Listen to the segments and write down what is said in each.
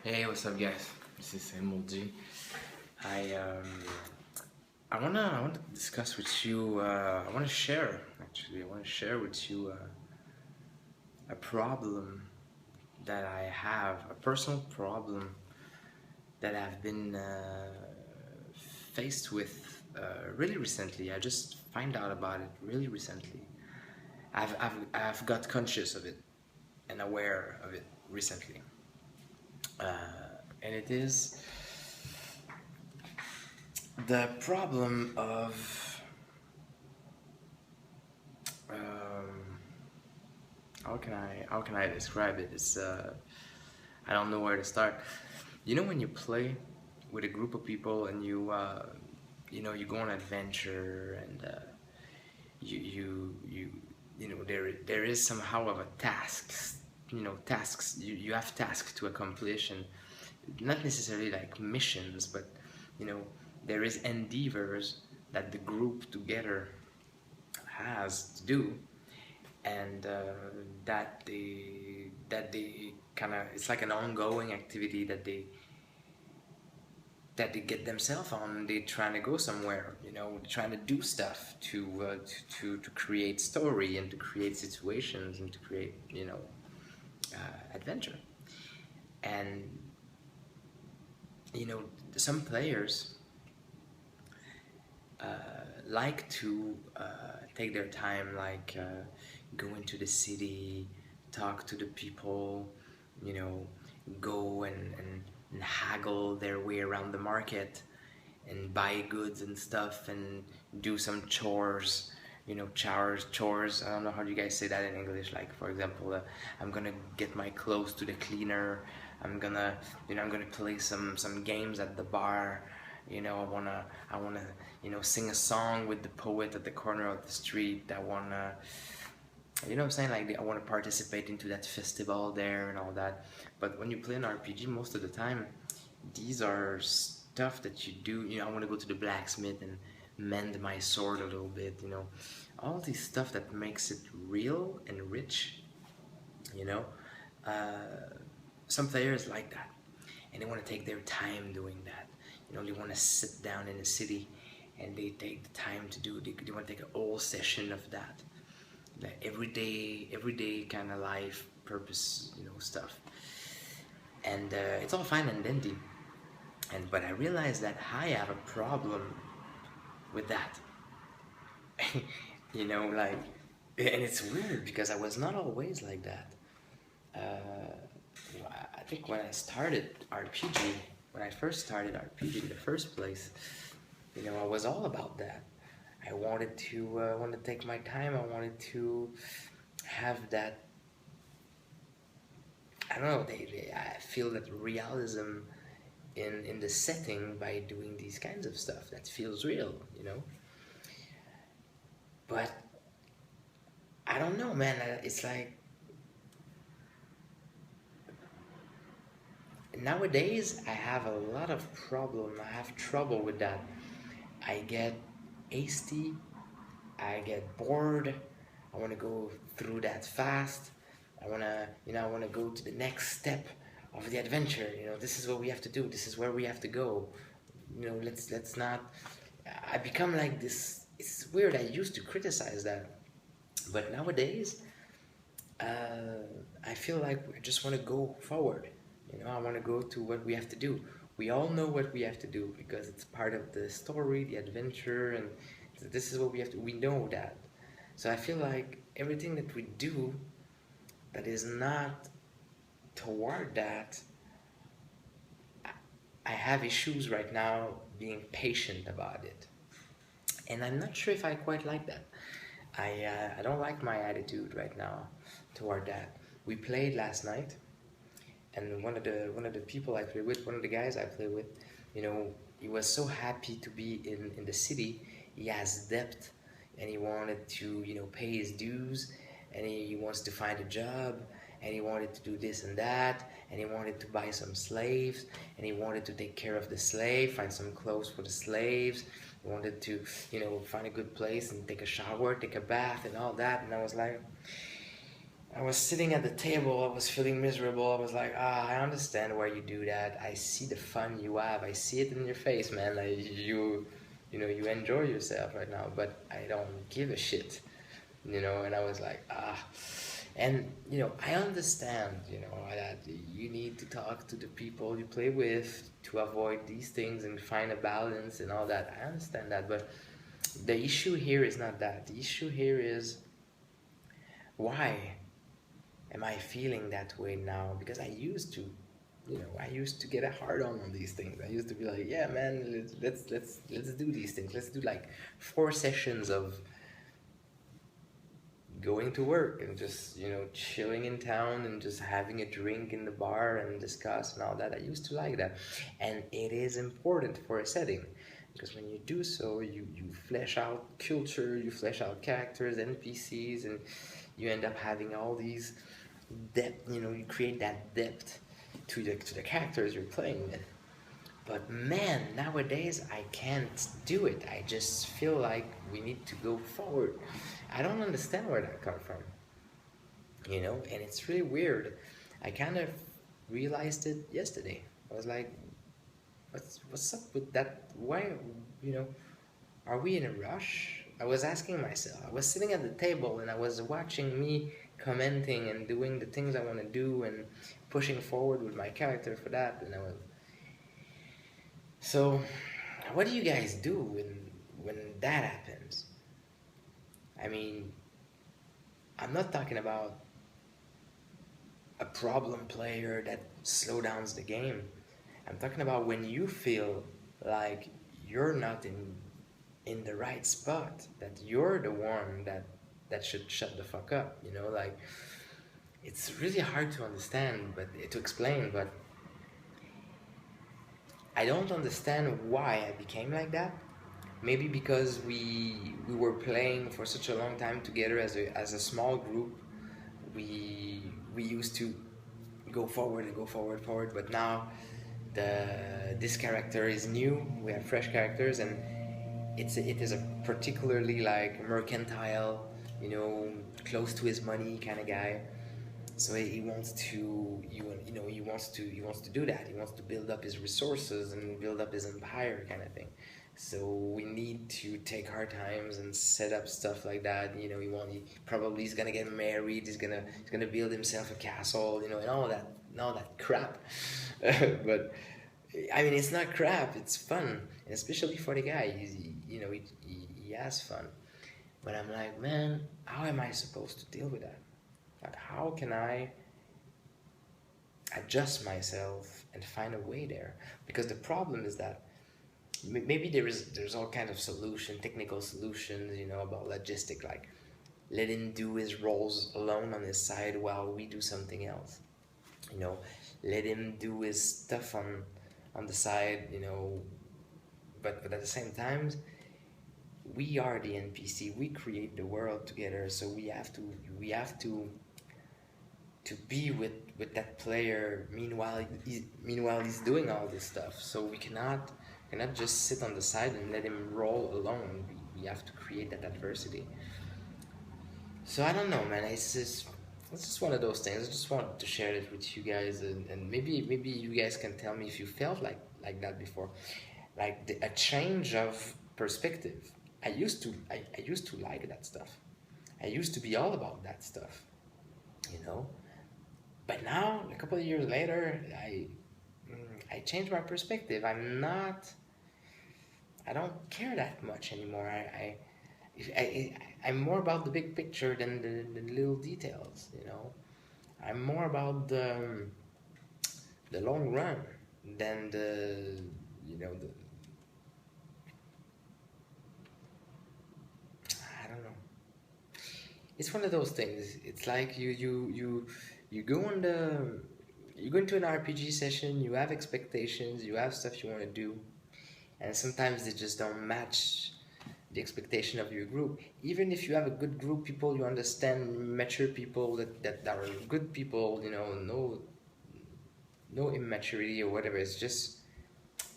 Hey, what's up, guys? This is MLG. I um, I wanna discuss with you. I wanna share actually. I wanna share with you a problem that I have, a personal problem that I've been faced with really recently. I just find out about it really recently. I've got conscious of it and aware of it recently, and it is the problem of um, how can I describe it? It's I don't know where to start. You know when you play with a group of people and you go on an adventure and you you know there is somehow of a tasks you have tasks to accomplish, and not necessarily like missions, but you know there is endeavors that the group together has to do, and that they kind of, it's like an ongoing activity that they get themselves on. They trying to go somewhere, trying to do stuff to create story and to create situations and to create adventure. And you know some players like to take their time, like go into the city, talk to the people, you know, go and haggle their way around the market and buy goods and stuff and do some chores. Chores. I don't know how do you guys say that in English. Like, for example, I'm gonna get my clothes to the cleaner. I'm gonna play some games at the bar. I wanna sing a song with the poet at the corner of the street. I wanna, what I'm saying, like I want to participate into that festival there and all that. But when you play an RPG, most of the time, these are stuff that you do. I want to go to the blacksmith and mend my sword a little bit. All these stuff that makes it real and rich. You know, uh, some players like that, and they want to take their time doing that. They want to sit down in the city, and they take the time to do. They want to take a whole session of that, like everyday kind of life purpose, stuff. And it's all fine and dandy. But I realized that I have a problem with that. Like, and it's weird because I was not always like that. Uh, I think when I started RPG, when I first started RPG in the first place, I was all about that. I wanted to take my time. I wanted to have that. I don't know. I feel that realism in the setting by doing these kinds of stuff that feels real. But I don't know, man. It's like nowadays I have a lot of problem. I have trouble with that. I get hasty. I get bored. I want to go through that fast. I want to go to the next step of the adventure. This is what we have to do. This is where we have to go. Let's not. I become like this. It's weird. I used to criticize that, but nowadays, I feel like I just want to go forward. I want to go to what we have to do. We all know what we have to do because it's part of the story, the adventure, and this is what we have to. We know that. So I feel like everything that we do that is not toward that, I have issues right now being patient about it. And I'm not sure if I quite like that. I don't like my attitude right now toward that. We played last night, and one of the people I play with, one of the guys I play with, he was so happy to be in the city. He has debt, and he wanted to pay his dues, and he wants to find a job, and he wanted to do this and that, and he wanted to buy some slaves, and he wanted to take care of the slave, find some clothes for the slaves. He wanted to find a good place and take a shower, take a bath, and all that. And I was like, I was sitting at the table, I was feeling miserable. I was like, I understand why you do that. I see the fun you have. I see it in your face, man. Like you enjoy yourself right now, but I don't give a shit, And I was like, and I understand, that you need to talk to the people you play with to avoid these things and find a balance and all that. I understand that, but the issue here is not that. The issue here is, why am I feeling that way now? Because I used to get a hard on these things. I used to be like, yeah, man, let's do these things. Let's do like 4 sessions of going to work and just chilling in town and just having a drink in the bar and discuss and all that. I used to like that, and it is important for a setting, because when you do so, you flesh out culture, you flesh out characters, NPCs, and you end up having all these depth. You create that depth to the characters you're playing with. But man, nowadays I can't do it. I just feel like we need to go forward. I don't understand where that comes from, and it's really weird. I kind of realized it yesterday. I was like, what's up with that? Why, you know, are we in a rush? I was asking myself. I was sitting at the table and I was watching me commenting and doing the things I want to do and pushing forward with my character for that, and I was so. What do you guys do when that happens? I mean, I'm not talking about a problem player that slow downs the game. I'm talking about when you feel like you're not in the right spot, that you're the one that should shut the fuck up, like it's really hard to understand, but to explain, but I don't understand why I became like that. Maybe because we were playing for such a long time together as a small group. We used to go forward and go forward, but now this character is new. We have fresh characters, and it is a particularly like mercantile, close to his money kind of guy. So he wants to he wants to do that. He wants to build up his resources and build up his empire kind of thing. So we need to take our times and set up stuff like that. He probably he's gonna get married. He's gonna build himself a castle. And all that crap. But I mean, it's not crap. It's fun, and especially for the guy. He has fun. But I'm like, man, how am I supposed to deal with that? Like, how can I adjust myself and find a way there? Because the problem is that maybe there's all kinds of technical solutions, about logistic, like let him do his roles alone on his side while we do something else. Let him do his stuff on the side, but at the same time, we are the NPC. We create the world together, so we have to be with that player. Meanwhile he's doing all this stuff. So we cannot just sit on the side and let him roll alone. We have to create that adversity. So I don't know, man. It's just one of those things. I just wanted to share it with you guys, and maybe you guys can tell me if you felt like that before, like a change of perspective. I used to like that stuff. I used to be all about that stuff, you know. But now, a couple of years later, I changed my perspective. I don't care that much anymore. I'm more about the big picture than the little details. I'm more about the long run than the I don't know. It's one of those things. It's like you go on the you go into an RPG session. You have expectations. You have stuff you want to do, and sometimes they just don't match the expectation of your group. Even if you have a good group people, you understand, mature people that are good people. No immaturity or whatever. It's just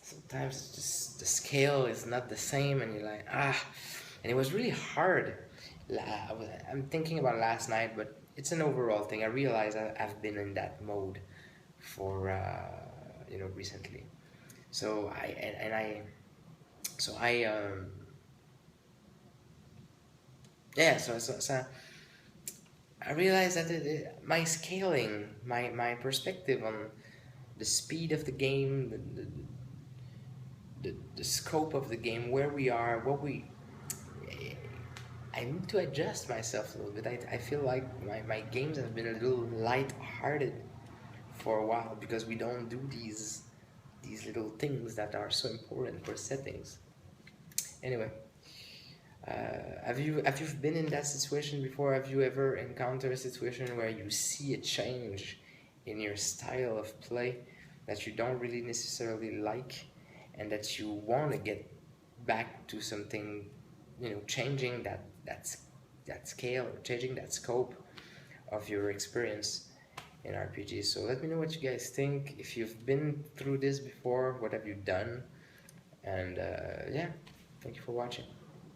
sometimes it's just the scale is not the same, and you're like. And it was really hard. I'm thinking about last night, but it's an overall thing. I realize I've been in that mode for recently. So I so I yeah so I realized that my scaling, my perspective on the speed of the game, the scope of the game, where we are, what we I need to adjust myself a little bit. I feel like my games have been a little light-hearted for a while because we don't do these little things that are so important for settings. Anyway, have you been in that situation before? Have you ever encountered a situation where you see a change in your style of play that you don't really necessarily like, and that you want to get back to something, changing that scale, changing that scope of your experience in RPGs? So let me know what you guys think. If you've been through this before, what have you done? And yeah, thank you for watching.